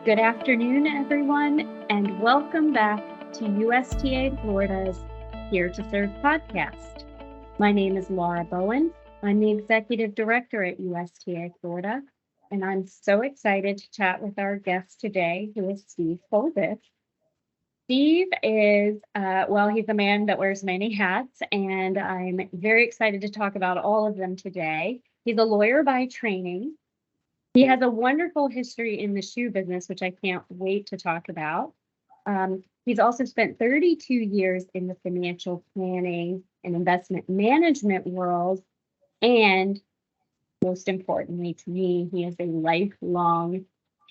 Good afternoon, everyone, and welcome back to USTA Florida's Here to Serve podcast. My name is Laura Bowen. I'm the Executive Director at USTA Florida, and I'm so excited to chat with our guest today, who is Steve Kolbich. Steve is, he's a man that wears many hats, and I'm very excited to talk about all of them today. He's a lawyer by training. He has a wonderful history in the shoe business, which I can't wait to talk about. He's also spent 32 years in the financial planning and investment management world. And most importantly to me, he is a lifelong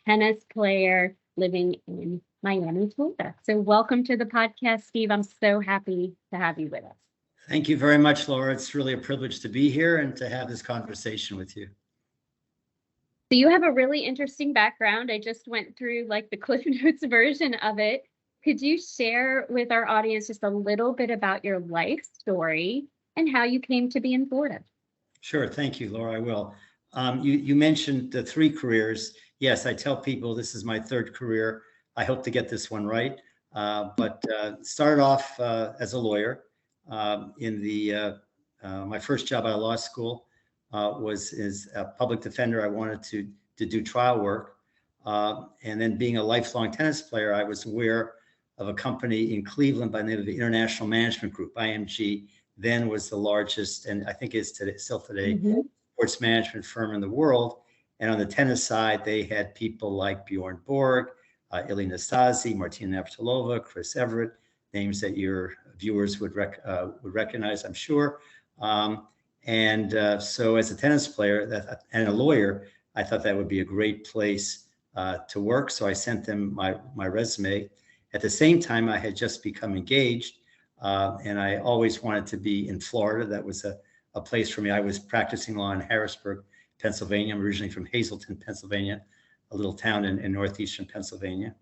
tennis player living in Miami, Florida. So welcome to the podcast, Steve. I'm so happy to have you with us. Thank you very much, Laura. It's really a privilege to be here and to have this conversation with you. So you have a really interesting background. I just went through like the Cliff Notes version of it. Could you share with our audience just a little bit about your life story and how you came to be in Florida? Sure. Thank you, Laura. I will. You mentioned the 3 careers. Yes, I tell people this is my 3rd career. I hope to get this one right. But started off as a lawyer my first job out of law school. Was as a public defender. I wanted to do trial work. And then being a lifelong tennis player, I was aware of a company in Cleveland by the name of the International Management Group, IMG, then was the largest, and I think is still today, sports management firm in the world. And on the tennis side, they had people like Bjorn Borg, Ilie Nastase, Martina Navratilova, Chris Everett, names that your viewers would recognize, I'm sure. So as a tennis player and a lawyer, I thought that would be a great place to work. So I sent them my resume. At the same time, I had just become engaged, and I always wanted to be in Florida. That was a place for me. I was practicing law in Harrisburg, Pennsylvania. I'm originally from Hazleton, Pennsylvania, a little town in northeastern Pennsylvania.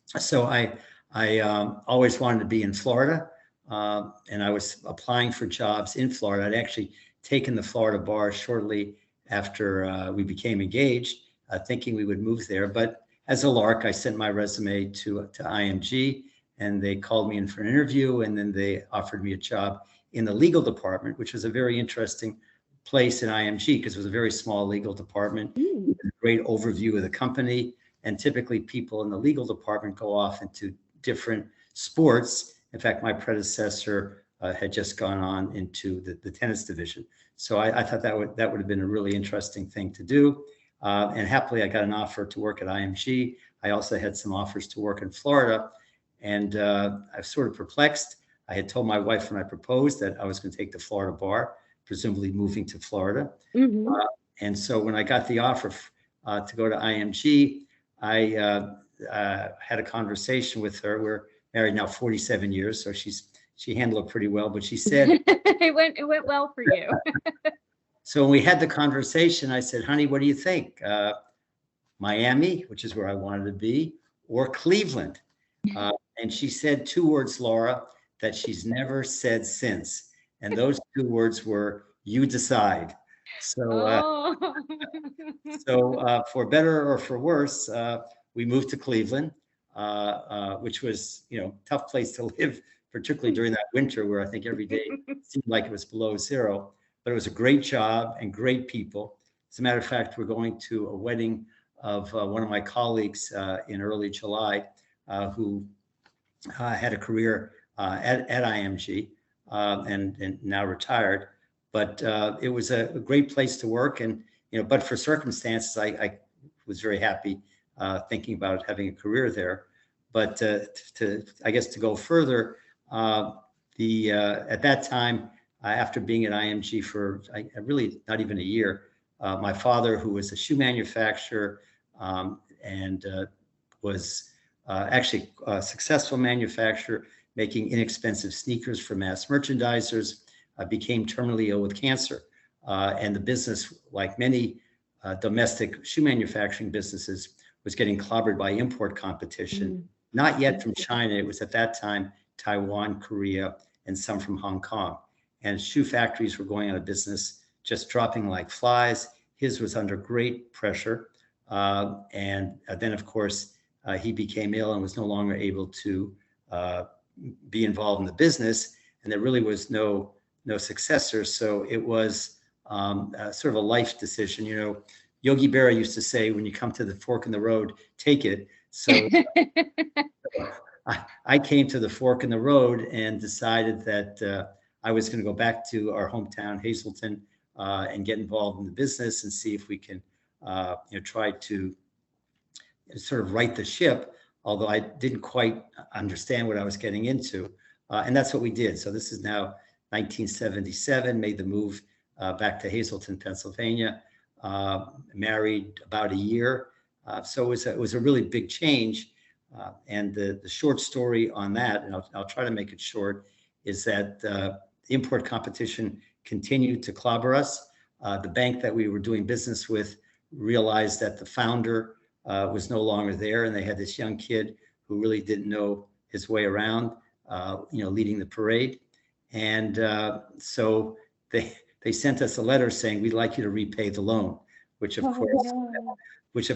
So I always wanted to be in Florida, and I was applying for jobs in Florida. I'd actually taken the Florida bar shortly after we became engaged, thinking we would move there. But as a lark, I sent my resume to IMG, and they called me in for an interview, and then they offered me a job in the legal department, which was a very interesting place in IMG because it was a very small legal department, with a great overview of the company. And typically people in the legal department go off into different sports. In fact, my predecessor had just gone on into the tennis division. So I thought that would have been a really interesting thing to do. And happily, I got an offer to work at IMG. I also had some offers to work in Florida. And I was sort of perplexed. I had told my wife when I proposed that I was going to take the Florida bar, presumably moving to Florida. And so when I got the offer to go to IMG, I had a conversation with her. We're married now 47 years, so she handled it pretty well, but she said it went well for you. So when we had the conversation, I said, honey, what do you think? Miami, which is where I wanted to be, or Cleveland? And she said 2 words, Laura, that she's never said since. And those 2 words were, you decide. So, for better or for worse, we moved to Cleveland, which was, tough place to live, particularly during that winter where I think every day seemed like it was below 0. But it was a great job and great people. As a matter of fact, we're going to a wedding of one of my colleagues in early July who had a career at IMG and now retired. But it was a great place to work. And, but for circumstances, I was very happy thinking about having a career there. But to go further, at that time, after being at IMG for really not even a year, my father, who was a shoe manufacturer and was actually a successful manufacturer, making inexpensive sneakers for mass merchandisers, became terminally ill with cancer. And the business, like many domestic shoe manufacturing businesses, was getting clobbered by import competition, not yet from China. It was at that time Taiwan, Korea, and some from Hong Kong. And shoe factories were going out of business, just dropping like flies. His was under great pressure. And then, of course, he became ill and was no longer able to be involved in the business, and there really was no successor. So it was sort of a life decision. Yogi Berra used to say, when you come to the fork in the road, take it. So I came to the fork in the road and decided that I was going to go back to our hometown, Hazleton, and get involved in the business and see if we can try to sort of right the ship, although I didn't quite understand what I was getting into. And that's what we did. So this is now 1977, made the move back to Hazleton, Pennsylvania, married about a year. So it was a really big change. And the short story on that, and I'll try to make it short, is that import competition continued to clobber us. The bank that we were doing business with realized that the founder was no longer there, and they had this young kid who really didn't know his way around, leading the parade. And so they sent us a letter saying, we'd like you to repay the loan, which of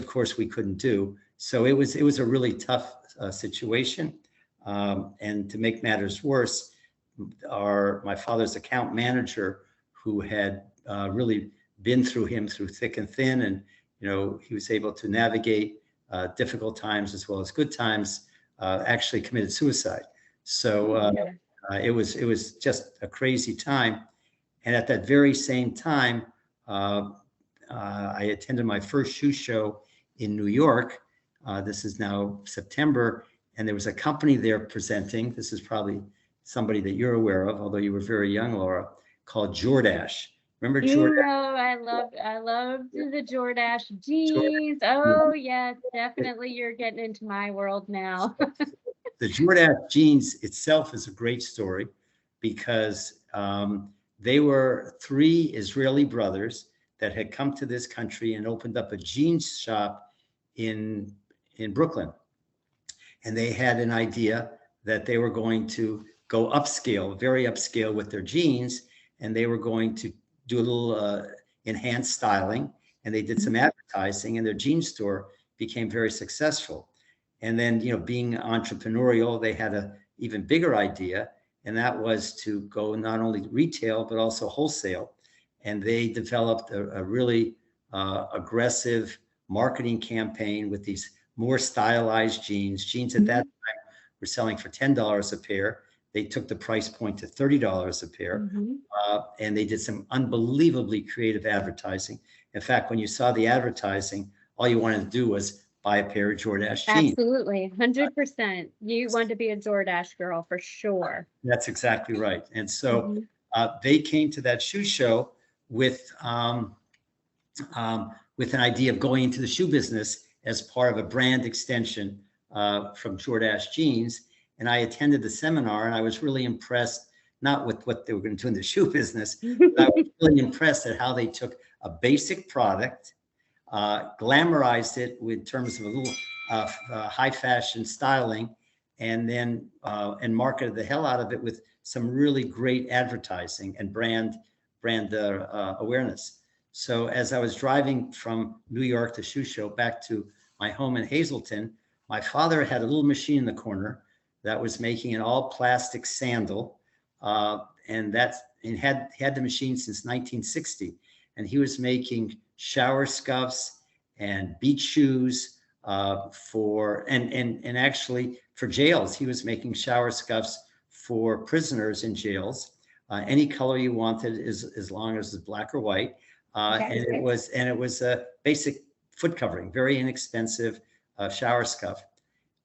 course we couldn't do. So it was a really tough situation. And to make matters worse, my father's account manager, who had really been through thick and thin, and he was able to navigate difficult times as well as good times, actually committed suicide. So it was just a crazy time. And at that very same time, I attended my first shoe show in New York. This is now September, and there was a company there presenting. This is probably somebody that you're aware of, although you were very young, Laura, called Jordache. Remember Jordache? I loved the Jordache jeans. Oh yes, definitely. You're getting into my world now. The Jordache jeans itself is a great story because they were three Israeli brothers that had come to this country and opened up a jeans shop in Brooklyn. And they had an idea that they were going to go upscale, very upscale with their jeans, and they were going to do a little enhanced styling, and they did some advertising, and their jean store became very successful. And then, being entrepreneurial, they had an even bigger idea, and that was to go not only retail, but also wholesale. And they developed a really aggressive marketing campaign with these more stylized jeans. Jeans at that time were selling for $10 a pair. They took the price point to $30 a pair. And they did some unbelievably creative advertising. In fact, when you saw the advertising, all you wanted to do was buy a pair of Jordache jeans. Absolutely, 100%. You want to be a Jordache girl for sure. That's exactly right. And so they came to that shoe show with an idea of going into the shoe business as part of a brand extension from Jordache jeans. And I attended the seminar, and I was really impressed, not with what they were going to do in the shoe business, but I was really impressed at how they took a basic product, glamorized it with terms of a little high fashion styling, and then and marketed the hell out of it with some really great advertising and brand awareness. So as I was driving from New York, the shoe show, back to my home in Hazleton, my father had a little machine in the corner that was making an all plastic sandal. And had the machine since 1960. And he was making shower scuffs and beach shoes and actually for jails. He was making shower scuffs for prisoners in jails, any color you wanted, as long as it's black or white. And it was a basic foot covering, very inexpensive shower scuff.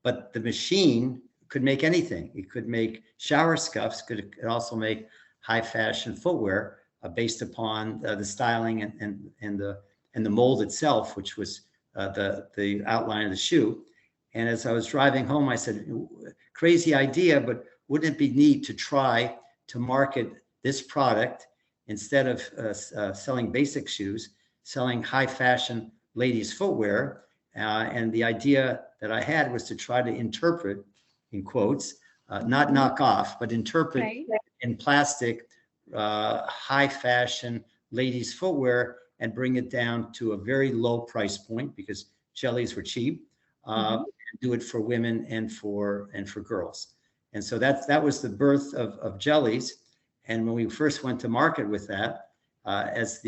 But the machine could make anything. It could make shower scuffs. Could also make high fashion footwear based upon the styling and the mold itself, which was the outline of the shoe. And as I was driving home, I said, "Crazy idea, but wouldn't it be neat to try to market this product instead of selling basic shoes, selling high fashion ladies footwear?" And the idea that I had was to try to interpret, in quotes, not knock off, but interpret in plastic, high fashion ladies footwear and bring it down to a very low price point because jellies were cheap, do it for women and for girls. And so that was the birth of jellies. And when we first went to market with that, as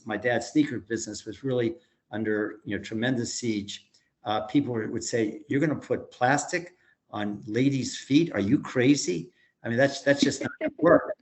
my dad's sneaker business was really under tremendous siege, people would say, "You're going to put plastic on ladies' feet? Are you crazy? I mean, that's just not going to work."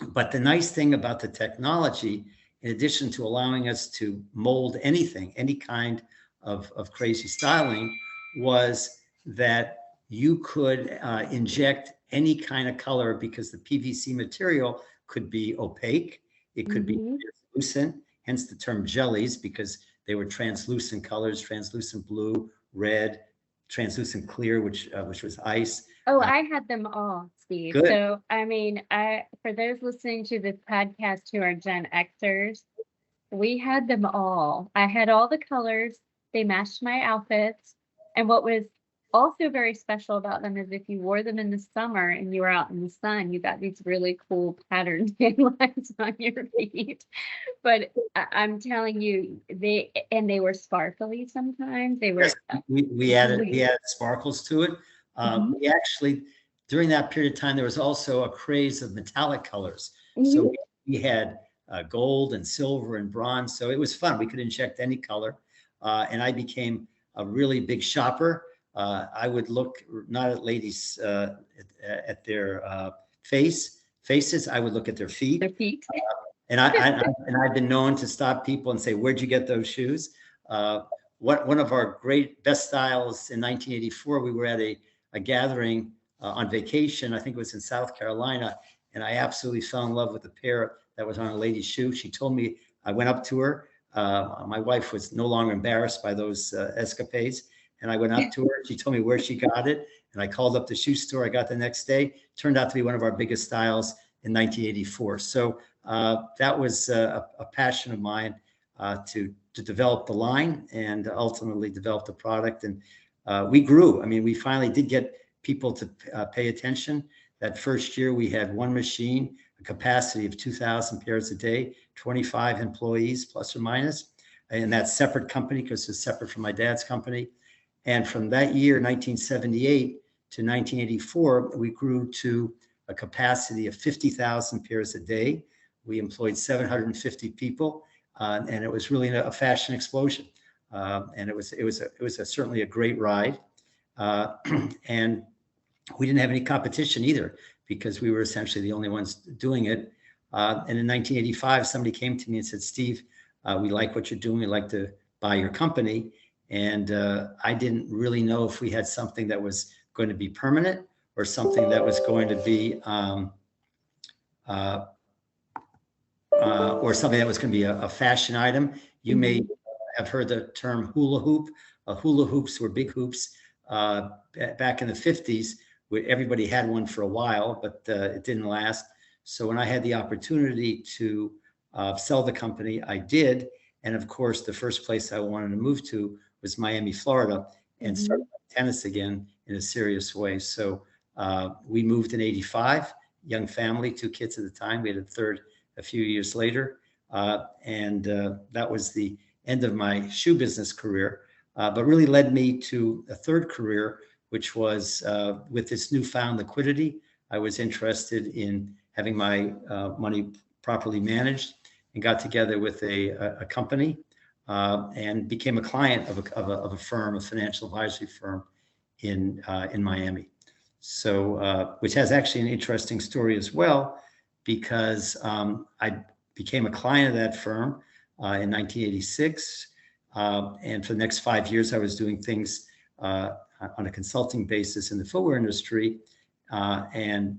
But the nice thing about the technology, in addition to allowing us to mold anything, any kind of crazy styling, was that you could inject any kind of color, because the PVC material could be opaque, it could be translucent, hence the term jellies, because they were translucent colors, translucent blue, red, translucent clear, which was ice. Oh, I had them all, Steve. Good. So, I mean, for those listening to this podcast who are Gen Xers, we had them all. I had all the colors. They matched my outfits. And what was also very special about them is if you wore them in the summer and you were out in the sun, you got these really cool patterned lines on your feet. But I'm telling you, they were sparkly sometimes. They were. Yes, we added sparkles to it. We actually, during that period of time, there was also a craze of metallic colors. So we had gold and silver and bronze. So it was fun. We could inject any color. And I became a really big shopper. I would look not at ladies at their faces. I would look at their feet. Their feet. And I've been known to stop people and say, "Where'd you get those shoes?" One of our best styles in 1984, we were at a gathering on vacation. I think it was in South Carolina. And I absolutely fell in love with a pair that was on a lady's shoe. She told me, I went up to her. My wife was no longer embarrassed by those escapades. And I went up to her. She told me where she got it. And I called up the shoe store I got the next day. Turned out to be one of our biggest styles in 1984. So that was a passion of mine to develop the line and ultimately develop the product. And we grew. I mean, we finally did get people to pay attention. That first year, we had one machine, a capacity of 2,000 pairs a day, 25 employees, plus or minus. And that's separate company because it's separate from my dad's company. And from that year, 1978 to 1984, we grew to a capacity of 50,000 pairs a day. We employed 750 people, and it was really a fashion explosion. And it was certainly a great ride. And we didn't have any competition either, because we were essentially the only ones doing it. And in 1985, somebody came to me and said, "Steve, we like what you're doing. We'd like to buy your company." And I didn't really know if we had something that was going to be permanent or something that was going to be or something that was going to be a fashion item. You may have heard the term hula hoop. Hula hoops were big hoops back in the 50s. Where everybody had one for a while, but it didn't last. So when I had the opportunity to sell the company, I did. And of course, the first place I wanted to move to was Miami, Florida, and start tennis again in a serious way. So we moved in 85, young family, 2 kids at the time. We had a third a few years later. And that was the end of my shoe business career, but really led me to a third career, which was with this newfound liquidity. I was interested in having my money properly managed, and got together with a company and became a client of a firm, a financial advisory firm in Miami. So, which has actually an interesting story as well, because I became a client of that firm in 1986. And for the next 5 years, I was doing things on a consulting basis in the footwear industry. And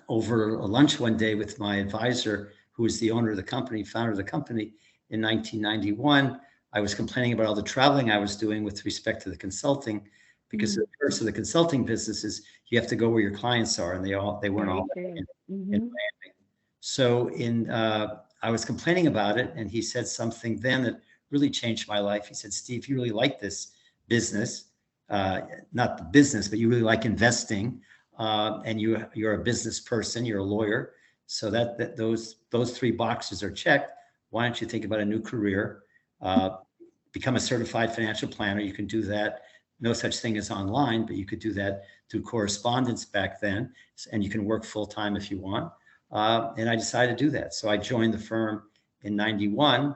over a lunch one day with my advisor, who was the owner of the company, founder of the company, in 1991, I was complaining about all the traveling I was doing with respect to the consulting, because the purpose of the consulting business is you have to go where your clients are, and they weren't all in Miami. So I was complaining about it, and he said something then that really changed my life. He said, "Steve, you really like this business, not the business, but you really like investing, and you're a business person, you're a lawyer. So that those 3 boxes are checked. Why don't you think about a new career, become a certified financial planner? You can do that no such thing as online, but you could do that through correspondence back then, and you can work full time if you want. And I decided to do that. So I joined the firm in 91,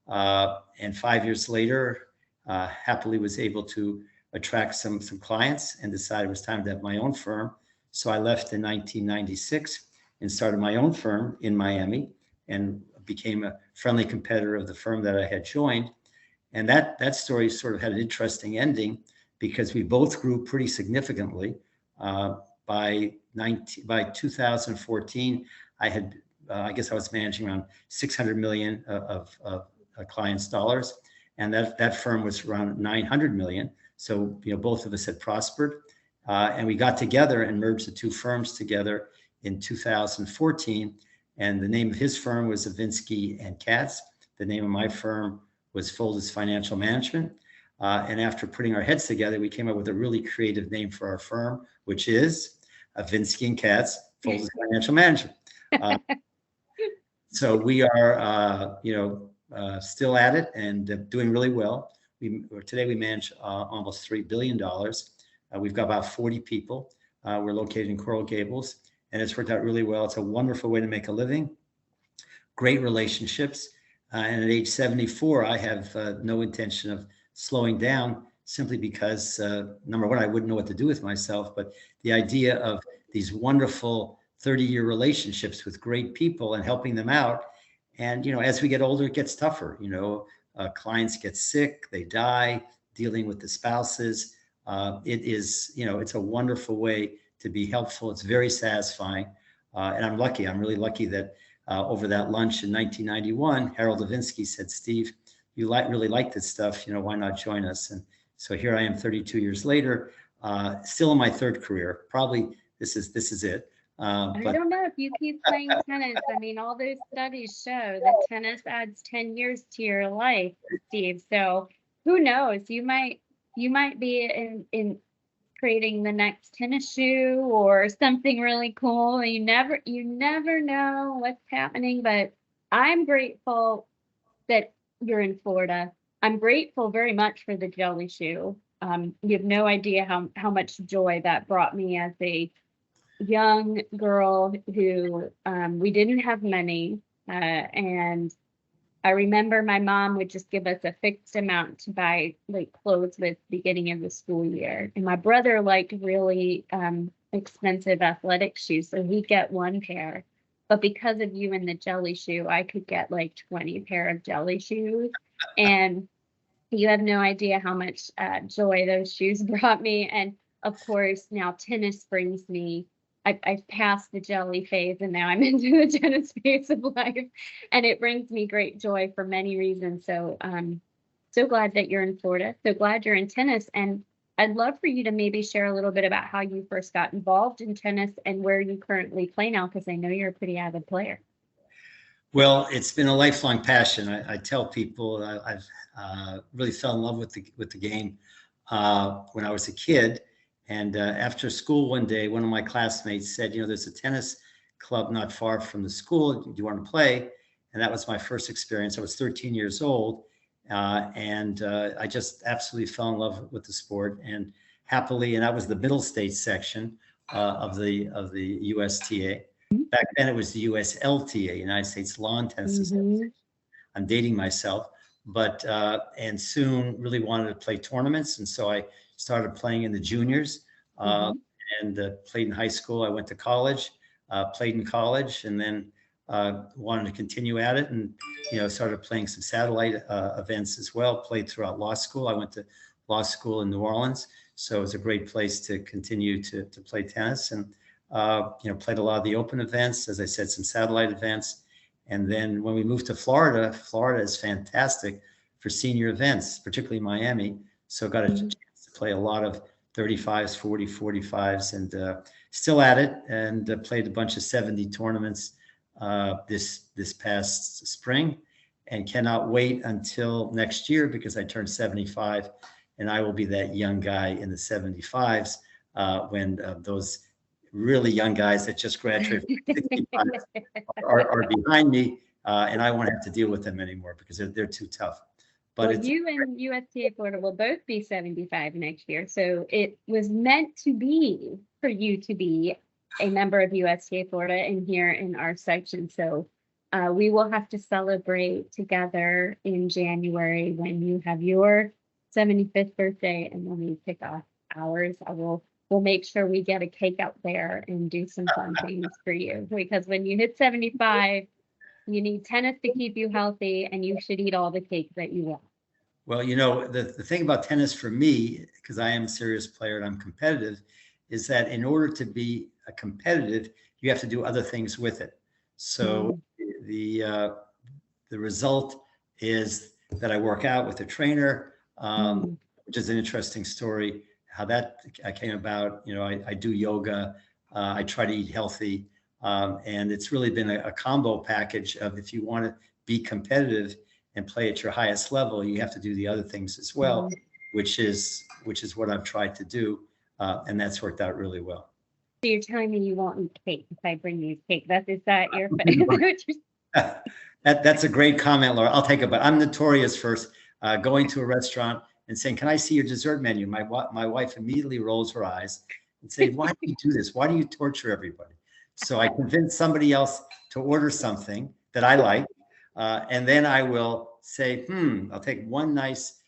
and 5 years later, happily was able to attract some clients and decided it was time to have my own firm. So I left in 1996 and started my own firm in Miami and became a friendly competitor of the firm that I had joined. And that story sort of had an interesting ending because we both grew pretty significantly. By 2014, I had, I guess I was managing around 600 million of clients' dollars. And that firm was around 900 million. So, both of us had prospered. And we got together and merged the two firms together in 2014. And the name of his firm was Evensky Katz. The name of my firm was Folders Financial Management. And after putting our heads together, we came up with a really creative name for our firm, which is Evensky Katz, Folders Financial Management. So we are, still at it and doing really well. Today we manage almost $3 billion. We've got about 40 people. We're located in Coral Gables, and it's worked out really well. It's a wonderful way to make a living, great relationships. And at age 74, I have no intention of slowing down simply because, number one, I wouldn't know what to do with myself, but the idea of these wonderful 30-year relationships with great people and helping them out. And, as we get older, it gets tougher. Clients get sick, they die, dealing with the spouses. It is, it's a wonderful way to be helpful. It's very satisfying. And I'm really lucky that over that lunch in 1991, Harold Evensky said, "Steve, you really like this stuff, why not join us?" And so here I am 32 years later, still in my third career. Probably this is it. I don't know if you keep playing tennis. I mean, all those studies show that tennis adds 10 years to your life, Steve. So who knows? You might be in creating the next tennis shoe or something really cool. You never know what's happening, but I'm grateful that you're in Florida. I'm grateful very much for the jelly shoe. You have no idea how much joy that brought me as a young girl who we didn't have money, and I remember my mom would just give us a fixed amount to buy like clothes with beginning of the school year, and my brother liked really expensive athletic shoes, so he'd get one pair, but because of you and the jelly shoe, I could get like 20 pair of jelly shoes, and you have no idea how much joy those shoes brought me. And of course now tennis brings me, I've passed the jelly phase and now I'm into the tennis phase of life, and it brings me great joy for many reasons. So I'm so glad that you're in Florida. So glad you're in tennis. And I'd love for you to maybe share a little bit about how you first got involved in tennis and where you currently play now, because I know you're a pretty avid player. Well, it's been a lifelong passion. I tell people I've really fell in love with the game when I was a kid. And after school one day, one of my classmates said, there's a tennis club not far from the school. Do you want to play? And that was my first experience. I was 13 years old. And I just absolutely fell in love with the sport, and happily, and that was the middle state section of the USTA. Back then it was the USLTA, United States Lawn Tennis Association. I'm dating myself, but and soon really wanted to play tournaments. And so I started playing in the juniors and played in high school. I went to college, played in college, and then wanted to continue at it, and started playing some satellite events as well. Played throughout law school. I went to law school in New Orleans, so it was a great place to continue to play tennis, and played a lot of the open events, as I said, some satellite events. And then when we moved to Florida is fantastic for senior events, particularly Miami. So got a chance to play a lot of 35s, 45s, and still at it, and played a bunch of 70 tournaments this past spring, and cannot wait until next year because I turned 75, and I will be that young guy in the 75s when those really young guys that just graduated are behind me, and I won't have to deal with them anymore because they're too tough. But Well, you and USTA Florida will both be 75 next year. So it was meant to be for you to be a member of USTA Florida and here in our section. So we will have to celebrate together in January when you have your 75th birthday and when we pick off ours. We'll make sure we get a cake out there and do some fun things for you, because when you hit 75, you need tennis to keep you healthy, and you should eat all the cake that you want. well, the thing about tennis for me, because I am a serious player and I'm competitive, is that in order to be a competitive, you have to do other things with it. So the result is that I work out with a trainer, which is an interesting story, how that came about. I do yoga, I try to eat healthy. And it's really been a combo package of, if you want to be competitive and play at your highest level, you have to do the other things as well, which is what I've tried to do. And that's worked out really well. So you're telling me you won't eat cake if I bring you cake? Is that your That's a great comment, Laura. I'll take it, but I'm notorious for going to a restaurant and saying, "Can I see your dessert menu?" My wife immediately rolls her eyes and says, "Why do you do this? Why do you torture everybody?" So I convince somebody else to order something that I like, and then I will say, I'll take one nice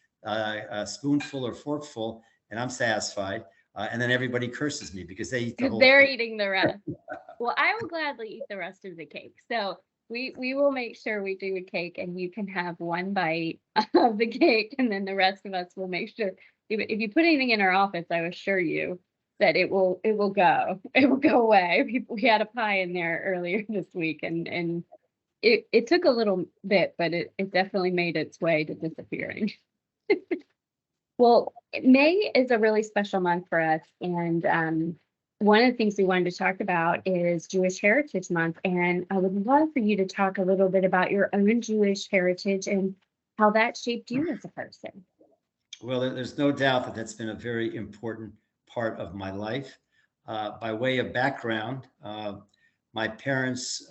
spoonful or forkful, and I'm satisfied. And then everybody curses me because they eat the whole They're thing. eating the rest. Well, I will gladly eat the rest of the cake. So we will make sure we do a cake, and you can have one bite of the cake, and then the rest of us will make sure. If you put anything in our office, I assure you that it will go away. We had a pie in there earlier this week, and it took a little bit, but it definitely made its way to disappearing. Well, May is a really special month for us, and one of the things we wanted to talk about is Jewish Heritage Month, and I would love for you to talk a little bit about your own Jewish heritage and how that shaped you as a person. Well, there's no doubt that that's been a very important part of my life. By way of background, my parents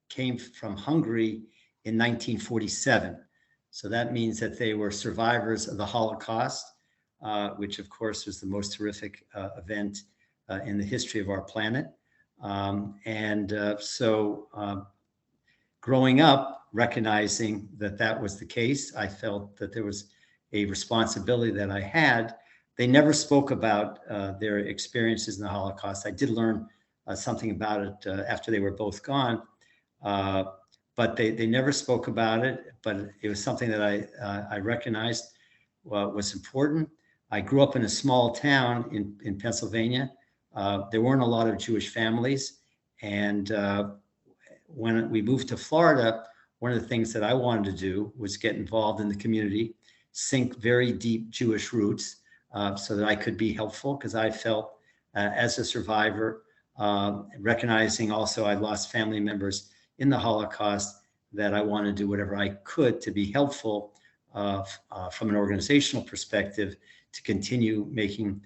came from Hungary in 1947. So that means that they were survivors of the Holocaust, which of course was the most horrific event in the history of our planet. So growing up, recognizing that that was the case, I felt that there was a responsibility that I had. They never spoke about their experiences in the Holocaust. I did learn something about it after they were both gone, but they never spoke about it. But it was something that I recognized was important. I grew up in a small town in Pennsylvania. There weren't a lot of Jewish families, and when we moved to Florida, one of the things that I wanted to do was get involved in the community, sink very deep Jewish roots, so that I could be helpful, because I felt as a survivor, recognizing also I lost family members in the Holocaust, that I want to do whatever I could to be helpful from an organizational perspective to continue making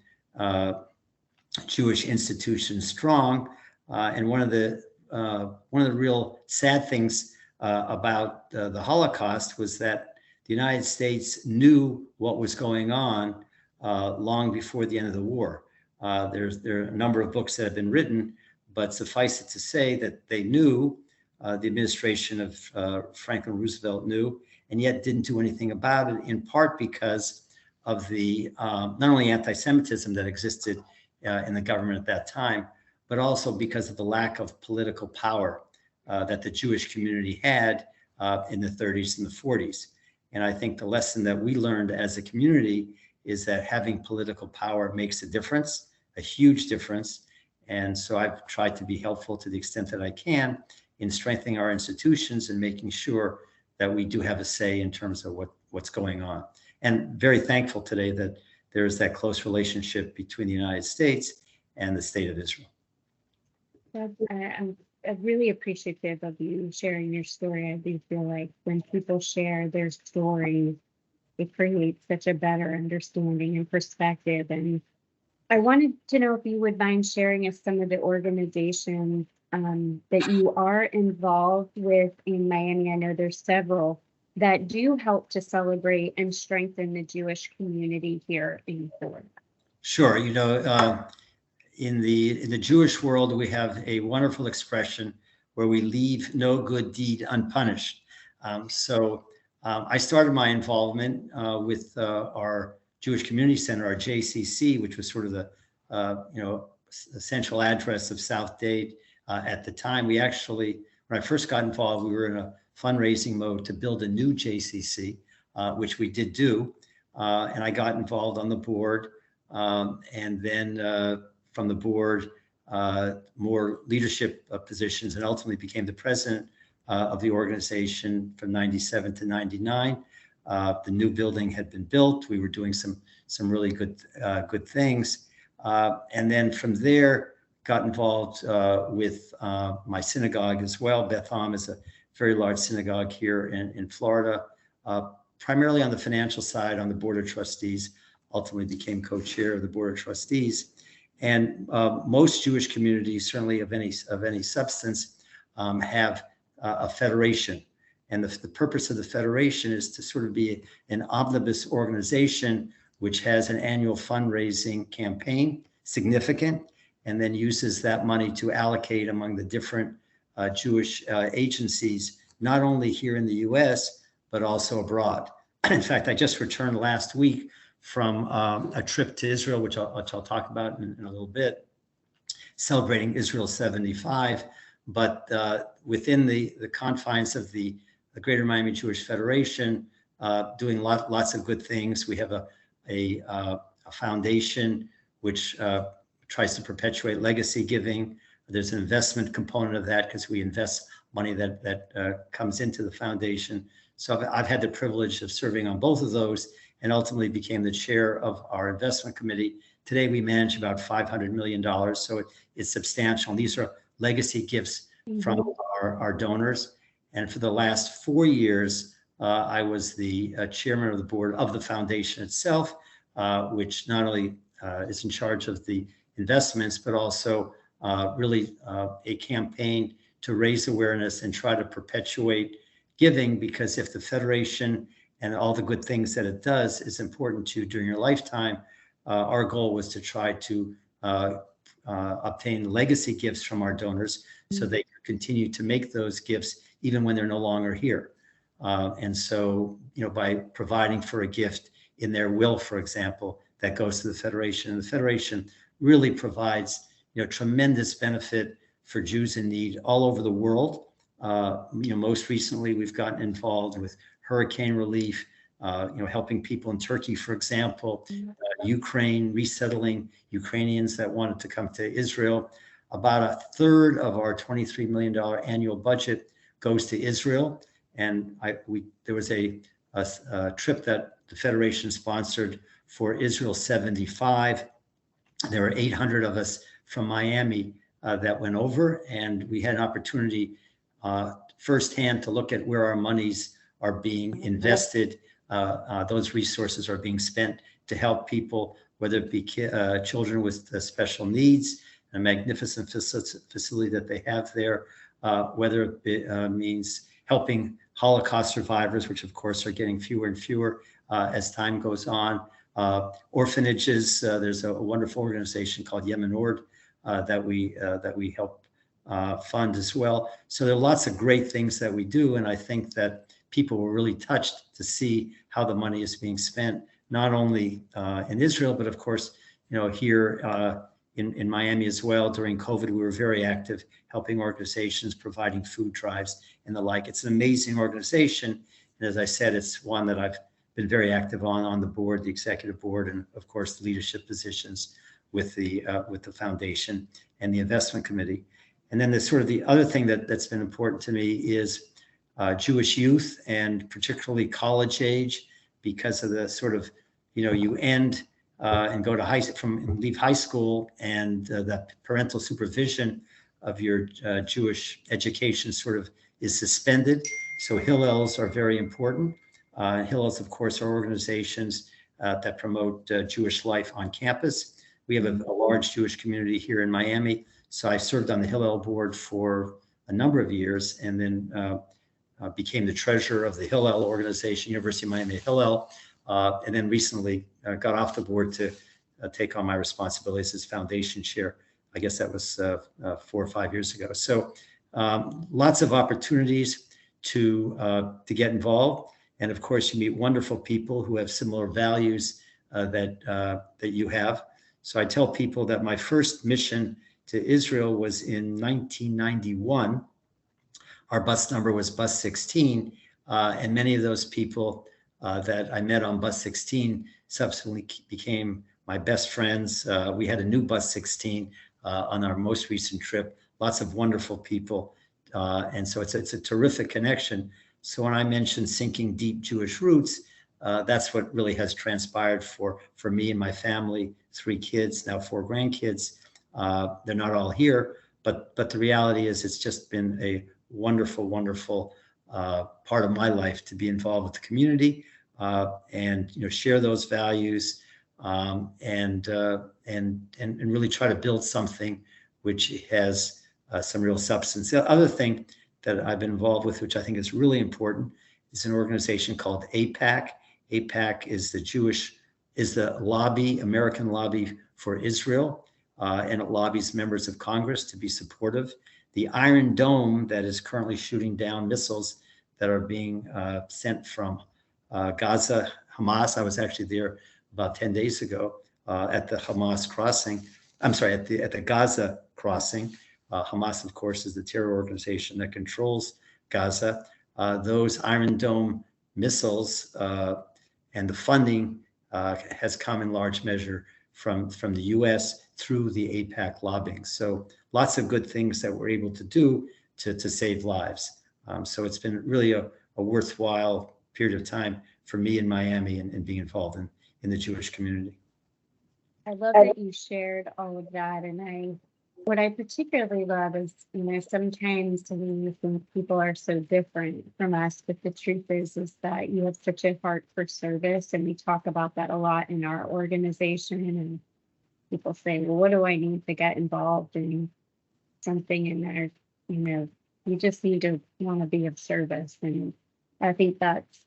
Jewish institutions strong. And one of the real sad things about the Holocaust was that the United States knew what was going on long before the end of the war. There are a number of books that have been written, but suffice it to say that they knew, the administration of Franklin Roosevelt knew, and yet didn't do anything about it, in part because of the not only anti-Semitism that existed in the government at that time, but also because of the lack of political power that the Jewish community had in the 30s and the 40s. And I think the lesson that we learned as a community is that having political power makes a difference, a huge difference. And so I've tried to be helpful to the extent that I can in strengthening our institutions and making sure that we do have a say in terms of what's going on. And very thankful today that there is that close relationship between the United States and the state of Israel. I'm really appreciative of you sharing your story. I do feel like when people share their stories, it creates such a better understanding and perspective. And I wanted to know if you would mind sharing us some of the organizations that you are involved with in Miami. I know there's several that do help to celebrate and strengthen the Jewish community here in Florida? Sure. In the Jewish world, we have a wonderful expression where we leave no good deed unpunished. I started my involvement with our Jewish Community Center, our JCC, which was sort of the central address of South Dade at the time. We actually, when I first got involved, we were in a fundraising mode to build a new JCC, which we did do, and I got involved on the board, and then from the board, more leadership positions, and ultimately became the president of the organization from 97 to 99. The new building had been built. We were doing some really good things. And then from there, got involved with my synagogue as well. Beth Am is a very large synagogue here in Florida, primarily on the financial side, on the board of trustees, ultimately became co-chair of the board of trustees. And most Jewish communities, certainly of any substance, have a federation. And the purpose of the federation is to sort of be an omnibus organization which has an annual fundraising campaign, significant, and then uses that money to allocate among the different Jewish agencies, not only here in the US, but also abroad. In fact, I just returned last week from a trip to Israel, which I'll talk about in a little bit, celebrating Israel 75. But within the confines of the Greater Miami Jewish Federation, doing lots of good things. We have a foundation which tries to perpetuate legacy giving. There's an investment component of that because we invest money that comes into the foundation. So I've had the privilege of serving on both of those, and ultimately became the chair of our investment committee. Today, we manage about $500 million, so it's substantial. And these are legacy gifts from our donors. And for the last 4 years, I was the chairman of the board of the foundation itself, which not only is in charge of the investments, but also really a campaign to raise awareness and try to perpetuate giving, because if the federation and all the good things that it does is important to you during your lifetime, our goal was to try to obtain legacy gifts from our donors so they can continue to make those gifts even when they're no longer here. And so, by providing for a gift in their will, for example, that goes to the federation, and the federation really provides, tremendous benefit for Jews in need all over the world. Most recently, we've gotten involved with hurricane relief, helping people in Turkey, for example, Ukraine, resettling Ukrainians that wanted to come to Israel. About a third of our $23 million annual budget goes to Israel. And there was a trip that the Federation sponsored for Israel 75. There were 800 of us from Miami that went over, and we had an opportunity firsthand to look at where our monies are being invested. Those resources are being spent to help people, whether it be children with special needs, a magnificent facility that they have there, whether it means helping Holocaust survivors, which of course are getting fewer and fewer as time goes on. Orphanages, there's a wonderful organization called Yemen Ord that we help fund as well. So there are lots of great things that we do, and I think that people were really touched to see how the money is being spent, not only in Israel, but of course, here in Miami as well. During COVID, we were very active, helping organizations, providing food drives and the like. It's an amazing organization, and as I said, it's one that I've been very active on the board, the executive board, and of course, the leadership positions with the foundation and the investment committee. And then the other thing that's been important to me is Jewish youth, and particularly college age, because of the you end and go to leave high school, and the parental supervision of your Jewish education is suspended. So Hillels are very important. Hillels, of course, are organizations that promote Jewish life on campus. We have a large Jewish community here in Miami. So I served on the Hillel board for a number of years, and then became the treasurer of the Hillel organization, University of Miami Hillel, and then recently got off the board to take on my responsibilities as foundation chair. I guess that was 4 or 5 years ago. So lots of opportunities to get involved. And of course, you meet wonderful people who have similar values that you have. So I tell people that my first mission to Israel was in 1991. Our bus number was bus 16. And many of those people that I met on bus 16 subsequently became my best friends. We had a new bus 16 on our most recent trip. Lots of wonderful people. And so it's a terrific connection. So when I mentioned sinking deep Jewish roots, that's what really has transpired for me and my family, 3 kids, now 4 grandkids. They're not all here, but the reality is it's just been a wonderful, wonderful part of my life to be involved with the community and share those values and really try to build something which has some real substance. The other thing that I've been involved with, which I think is really important, is an organization called AIPAC. AIPAC is the lobby, American lobby for Israel, and it lobbies members of Congress to be supportive. The Iron Dome that is currently shooting down missiles that are being sent from Gaza, Hamas. I was actually there about 10 days ago at the Hamas crossing. I'm sorry, at the Gaza crossing. Hamas, of course, is the terror organization that controls Gaza. Those Iron Dome missiles and the funding has come in large measure from the U.S. through the AIPAC lobbying. So lots of good things that we're able to do to save lives. So it's been really a worthwhile period of time for me in Miami and being involved in the Jewish community. I love that you shared all of that. And what I particularly love is, sometimes we think people are so different from us, but the truth is that you have such a heart for service. And we talk about that a lot in our organization. And people say, well, what do I need to get involved in something in there? You just need to want to be of service. And I think that's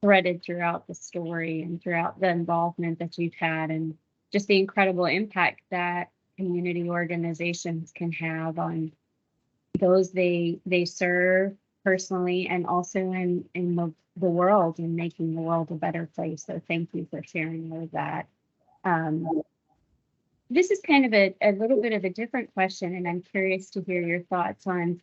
threaded throughout the story and throughout the involvement that you've had and just the incredible impact that community organizations can have on those they serve personally and also in the world and making the world a better place. So thank you for sharing all of that. This is kind of a little bit of a different question, and I'm curious to hear your thoughts on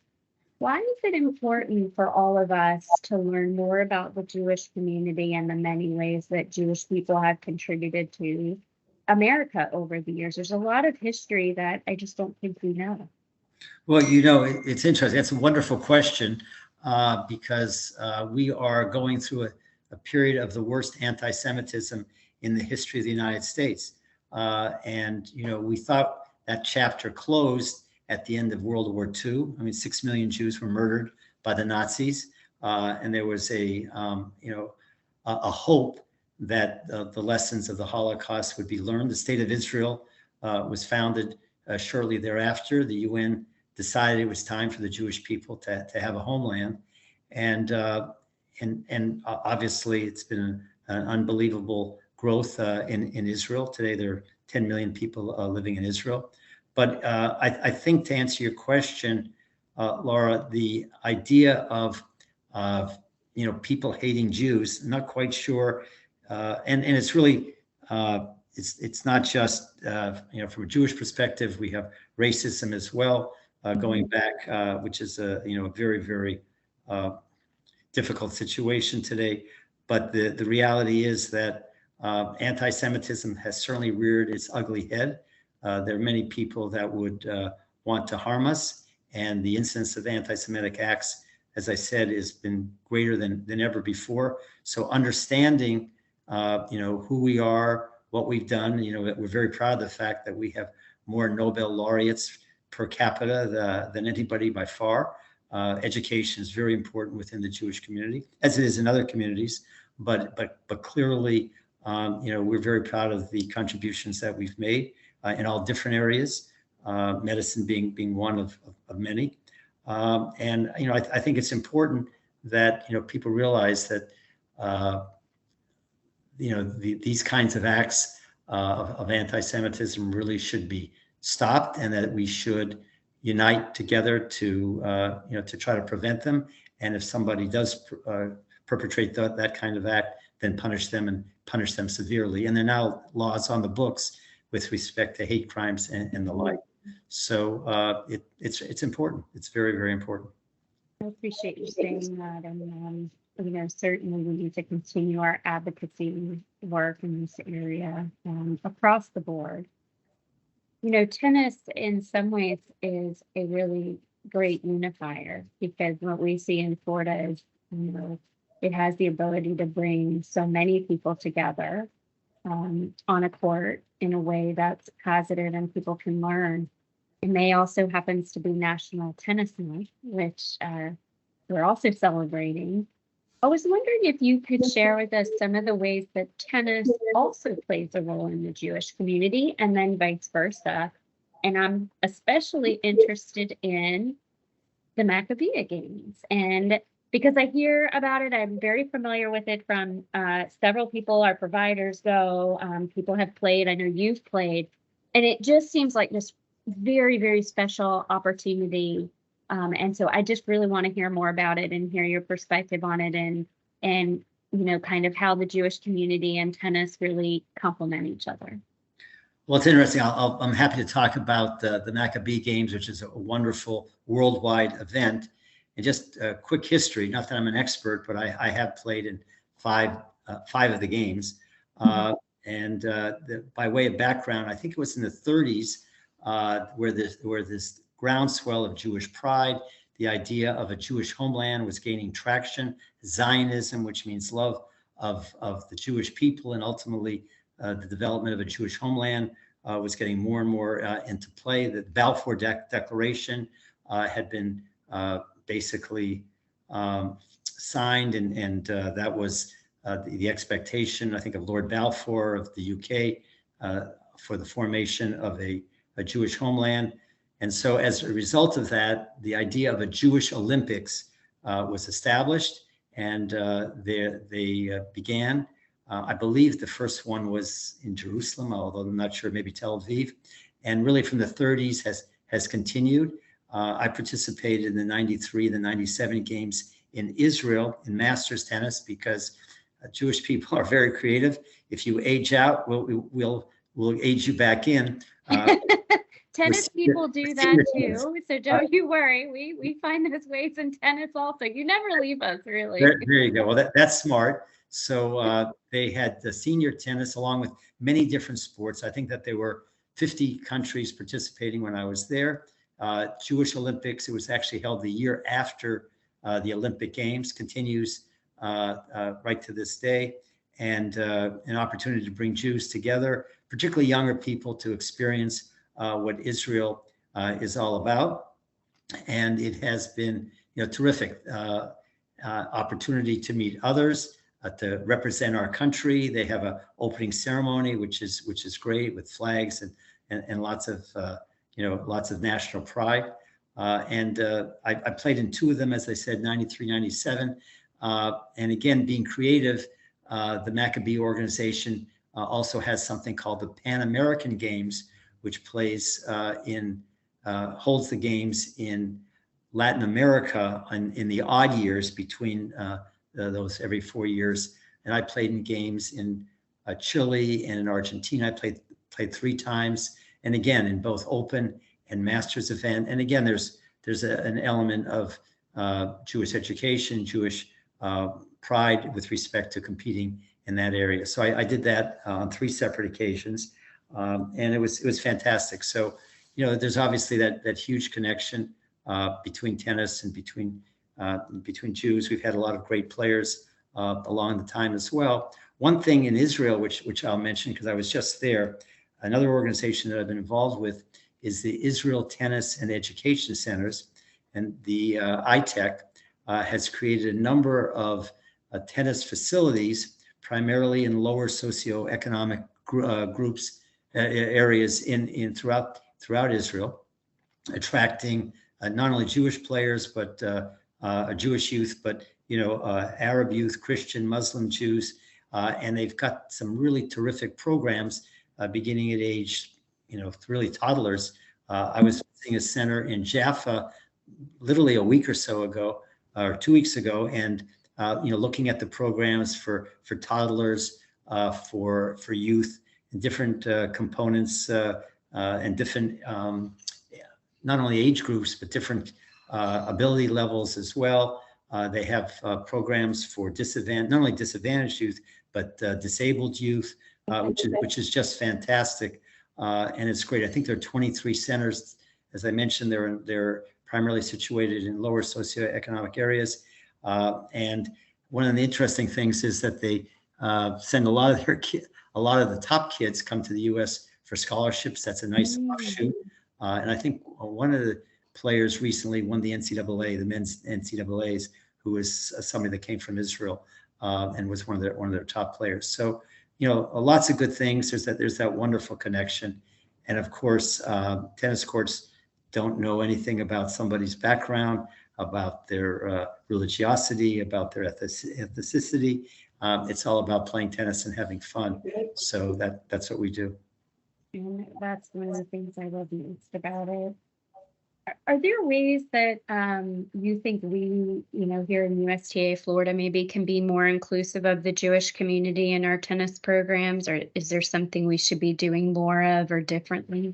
why is it important for all of us to learn more about the Jewish community and the many ways that Jewish people have contributed to America over the years? There's a lot of history that I just don't think we know. Well, it's interesting. That's a wonderful question because we are going through a period of the worst anti-Semitism in the history of the United States. And we thought that chapter closed at the end of World War II. I mean, 6 million Jews were murdered by the Nazis. And there was a hope that the lessons of the Holocaust would be learned. The State of Israel was founded shortly thereafter. The UN decided it was time for the Jewish people to have a homeland. And obviously it's been an unbelievable growth in Israel. Today there are 10 million people living in Israel. But I think to answer your question, Laura, the idea of people hating Jews, I'm not quite sure. And it's really, it's not just, from a Jewish perspective, we have racism as well, going back, which is a very, very difficult situation today. But the reality is that anti-Semitism has certainly reared its ugly head. There are many people that would want to harm us, and the incidence of anti-Semitic acts, as I said, has been greater than ever before. So understanding who we are, what we've done. We're very proud of the fact that we have more Nobel laureates per capita than anybody by far. Education is very important within the Jewish community, as it is in other communities. But clearly, we're very proud of the contributions that we've made in all different areas. Medicine being one of many. And I think it's important that, people realize that, these kinds of acts of anti-Semitism really should be stopped, and that we should unite together to try to prevent them. And if somebody does perpetrate that kind of act, then punish them, and punish them severely. And there are now laws on the books with respect to hate crimes and the like. So it's important. It's very, very important. I appreciate you saying that. And, certainly we need to continue our advocacy work in this area across the board. Tennis in some ways is a really great unifier, because what we see in Florida is, it has the ability to bring so many people together on a court in a way that's positive and people can learn. And May also happens to be National Tennis Month, which we're also celebrating. I was wondering if you could share with us some of the ways that tennis also plays a role in the Jewish community, and then vice versa. And I'm especially interested in the Maccabee Games. And because I hear about it, I'm very familiar with it from several people. Our providers go, people have played, I know you've played, and it just seems like this very, very special opportunity. And so I just really want to hear more about it and hear your perspective on it, and kind of how the Jewish community and tennis really complement each other. Well, it's interesting. I'm happy to talk about the Maccabee Games, which is a wonderful worldwide event. And just a quick history, not that I'm an expert, but I have played in five of the games. And by way of background, I think it was in the 30s where this groundswell of Jewish pride, the idea of a Jewish homeland was gaining traction. Zionism, which means love of the Jewish people, and ultimately the development of a Jewish homeland was getting more and more into play. The Balfour Declaration had been basically signed, and that was the expectation, I think, of Lord Balfour of the UK for the formation of a Jewish homeland. And so as a result of that, the idea of a Jewish Olympics was established, and they began. I believe the first one was in Jerusalem, although I'm not sure, maybe Tel Aviv. And really from the 30s has continued. I participated in the 93, the 97 games in Israel in masters tennis, because Jewish people are very creative. If you age out, we'll age you back in. Tennis people do that too, so don't you worry. We find those ways in tennis also. You never leave us, really. There you go. Well, that's smart. So they had the senior tennis along with many different sports. I think that there were 50 countries participating when I was there. Jewish Olympics, it was actually held the year after the Olympic Games, continues right to this day, and an opportunity to bring Jews together, particularly younger people, to experience what Israel is all about. And it has been terrific opportunity to meet others, to represent our country. They have an opening ceremony, which is great, with flags and lots of lots of national pride. And I played in two of them, as I said, 93, 97. And again, being creative, the Maccabee organization also has something called the Pan American Games, which plays holds the games in Latin America in the odd years between those every 4 years. And I played in games in Chile and in Argentina. I played 3 times, and again in both open and masters event. And again, there's an element of Jewish education, Jewish pride with respect to competing in that area. So I did that on 3 separate occasions, and it was fantastic. So there's obviously that huge connection between tennis and between Jews. We've had a lot of great players along the time as well. One thing in Israel, which I'll mention because I was just there, another organization that I've been involved with is the Israel Tennis and Education Centers, and the ITEC has created a number of tennis facilities, primarily in lower socioeconomic groups, areas throughout Israel, attracting not only Jewish players, but Jewish youth, but Arab youth, Christian, Muslim, Jews, and they've got some really terrific programs beginning at age, really toddlers. I was visiting a center in Jaffa literally a week or so ago, or 2 weeks ago, and looking at the programs for toddlers, for youth, and different components and different not only age groups but different ability levels as well. They have programs for not only disadvantaged youth but disabled youth, which is just fantastic, and it's great. I think there are 23 centers, as I mentioned. They're primarily situated in lower socioeconomic areas, and one of the interesting things is that they send a lot of the top kids come to the U.S. for scholarships. That's a nice offshoot, and I think one of the players recently won the NCAA, the men's NCAAs, who was somebody that came from Israel and was one of their top players. So, lots of good things. There's that wonderful connection, and of course, tennis courts don't know anything about somebody's background, about their religiosity, about their ethnicity. It's all about playing tennis and having fun. So that's what we do. And that's one of the things I love most about it. Are there ways that you think we, here in USTA Florida, maybe can be more inclusive of the Jewish community in our tennis programs, or is there something we should be doing more of or differently?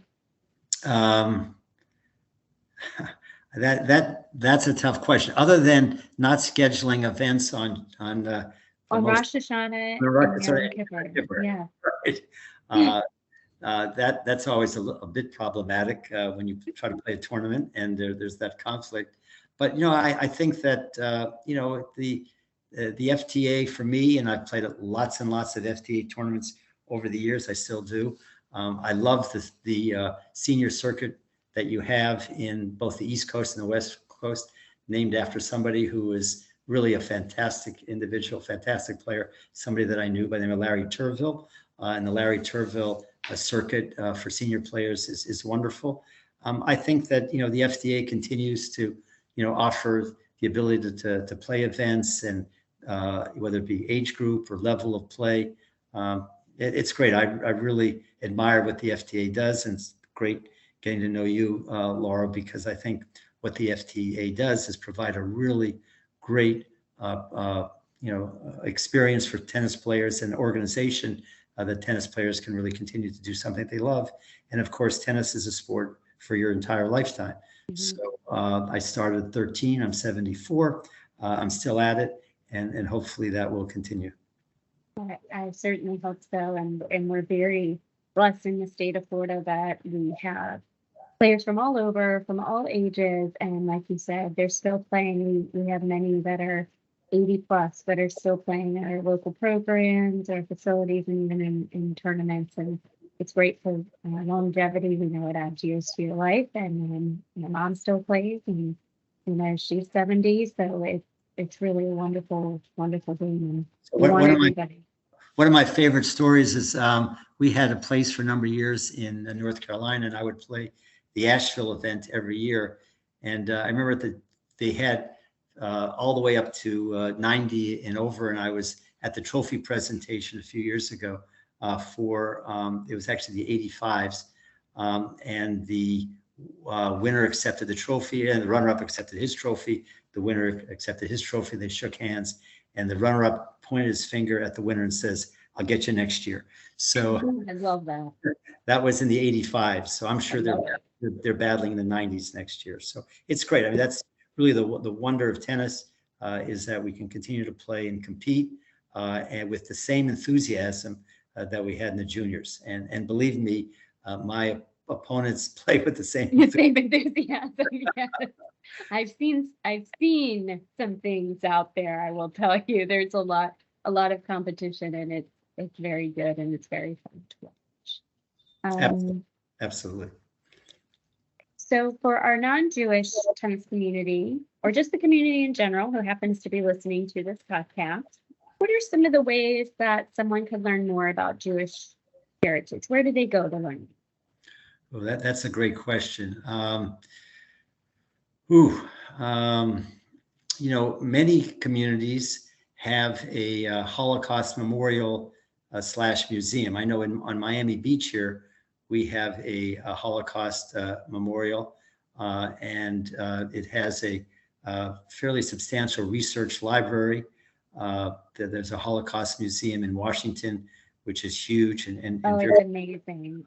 That's a tough question. Other than not scheduling events on Rosh Hashanah and Yom Kippur. Yeah. Right. That's always a bit problematic when you try to play a tournament and there's that conflict. But I think that the FTA for me, and I've played lots and lots of FTA tournaments over the years. I still do. I love the senior circuit that you have in both the East Coast and the West Coast, named after somebody who is really a fantastic individual, fantastic player, somebody that I knew by the name of Larry Turville. And the Larry Turville circuit for senior players is wonderful. I think that, the FTA continues to, offer the ability to play events, and whether it be age group or level of play. It's great. I really admire what the FTA does, and it's great getting to know you, Laura, because I think what the FTA does is provide a really great, experience for tennis players and organization that tennis players can really continue to do something they love. And of course, tennis is a sport for your entire lifetime. Mm-hmm. So I started at 13, I'm 74. I'm still at it, and hopefully that will continue. I certainly hope so. And we're very blessed in the state of Florida that we have players from all over, from all ages. And like you said, they're still playing. We have many that are 80 plus that are still playing at our local programs or facilities, and even in tournaments. And it's great for longevity. We know it adds years to your life. And my mom still plays, and she's 70, so it's really a wonderful, wonderful game. And one of my favorite stories is we had a place for a number of years in North Carolina, and I would play the Asheville event every year. And I remember that they had all the way up to 90 and over, and I was at the trophy presentation a few years ago for it was actually the 85s, and the winner accepted the trophy, and the runner-up accepted his trophy. The winner accepted his trophy. They shook hands, and the runner-up pointed his finger at the winner and says, "I'll get you next year." So I love that. That was in the 85s. So I'm sure they're battling in the 90s next year. So it's great. I mean, that's really the wonder of tennis, is that we can continue to play and compete and with the same enthusiasm that we had in the juniors. And believe me, my opponents play with the same enthusiasm. Yes. I've seen some things out there. I will tell you, there's a lot of competition, and it's very good, and it's very fun to watch. Absolutely. So for our non-Jewish tennis community, or just the community in general who happens to be listening to this podcast, what are some of the ways that someone could learn more about Jewish heritage? Where do they go to learn? Well, that's a great question. many communities have a Holocaust memorial / museum. I know on Miami Beach here, we have a Holocaust memorial, and it has a fairly substantial research library. There's a Holocaust museum in Washington, which is huge and Oh, very. it's amazing.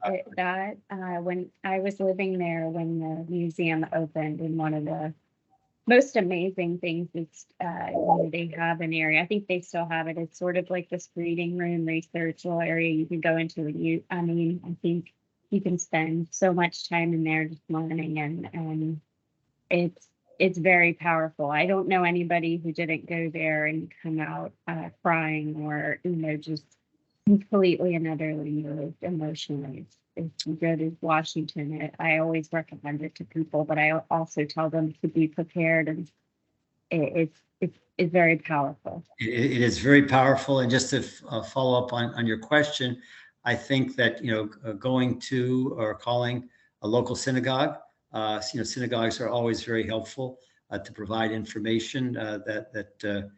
When I was living there, when the museum opened, and one of the most amazing things is they have an area. I think they still have it. It's sort of like this reading room, research area you can go into. I think you can spend so much time in there just learning, and it's very powerful. I don't know anybody who didn't go there and come out crying or just completely and utterly moved emotionally. If you go to Washington, I always recommend it to people, but I also tell them to be prepared, and it's very powerful. It is very powerful. And just to follow up on your question, I think that going to or calling a local synagogue, synagogues are always very helpful to provide information that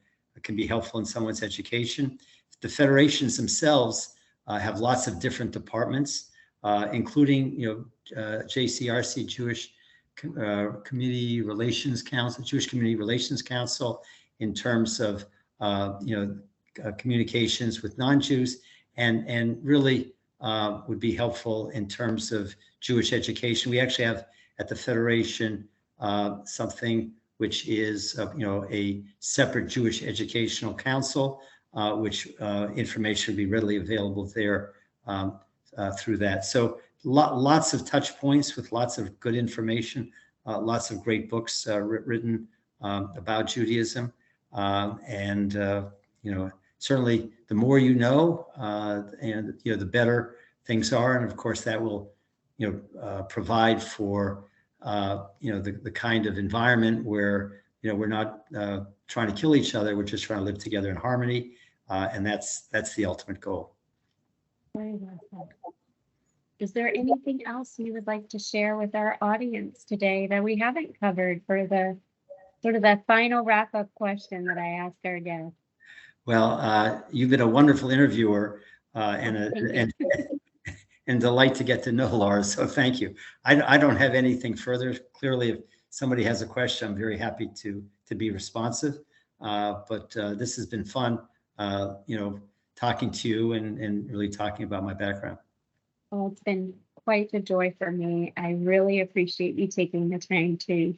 can be helpful in someone's education. The federations themselves have lots of different departments, including JCRC, Jewish Community Relations Council, Jewish Community Relations Council, in terms of communications with non-Jews, and really would be helpful in terms of Jewish education. We actually have at the Federation something which is a separate Jewish Educational Council, which information will be readily available there through that. So lots of touch points with lots of good information, lots of great books written about Judaism, and certainly the more you know, and the better things are, and of course that will provide for the kind of environment where we're not trying to kill each other, we're just trying to live together in harmony, and that's the ultimate goal. Very well said. Is there anything else you would like to share with our audience today that we haven't covered for the sort of that final wrap-up question that I ask our guests? Well, you've been a wonderful interviewer and delight to get to know Laura. So thank you. I don't have anything further. Clearly, if somebody has a question, I'm very happy to be responsive. But this has been fun, talking to you and really talking about my background. Well, it's been quite a joy for me. I really appreciate you taking the time to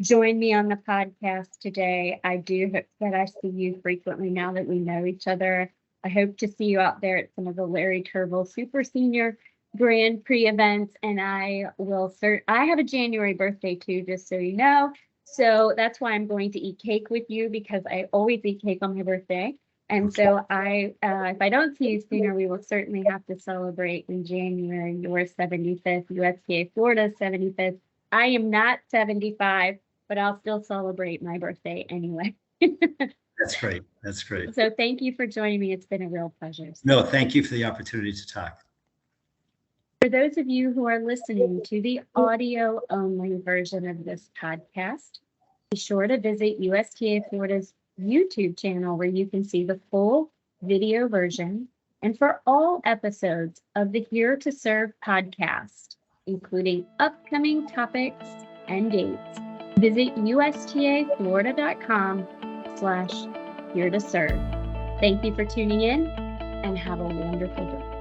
join me on the podcast today. I do hope that I see you frequently now that we know each other. I hope to see you out there at some of the Larry Turville Super Senior Grand Prix events, and I have a January birthday too, just so you know. So that's why I'm going to eat cake with you, because I always eat cake on my birthday. And so if I don't see you sooner, we will certainly have to celebrate in January your 75th, USTA Florida 75th. I am not 75, but I'll still celebrate my birthday anyway. That's great. That's great. So thank you for joining me. It's been a real pleasure. No, thank you for the opportunity to talk. For those of you who are listening to the audio-only version of this podcast, be sure to visit USTA Florida's YouTube channel, where you can see the full video version, and for all episodes of the Here to Serve podcast, including upcoming topics and dates, visit USTAFlorida.com/here to serve. Thank you for tuning in, and have a wonderful day.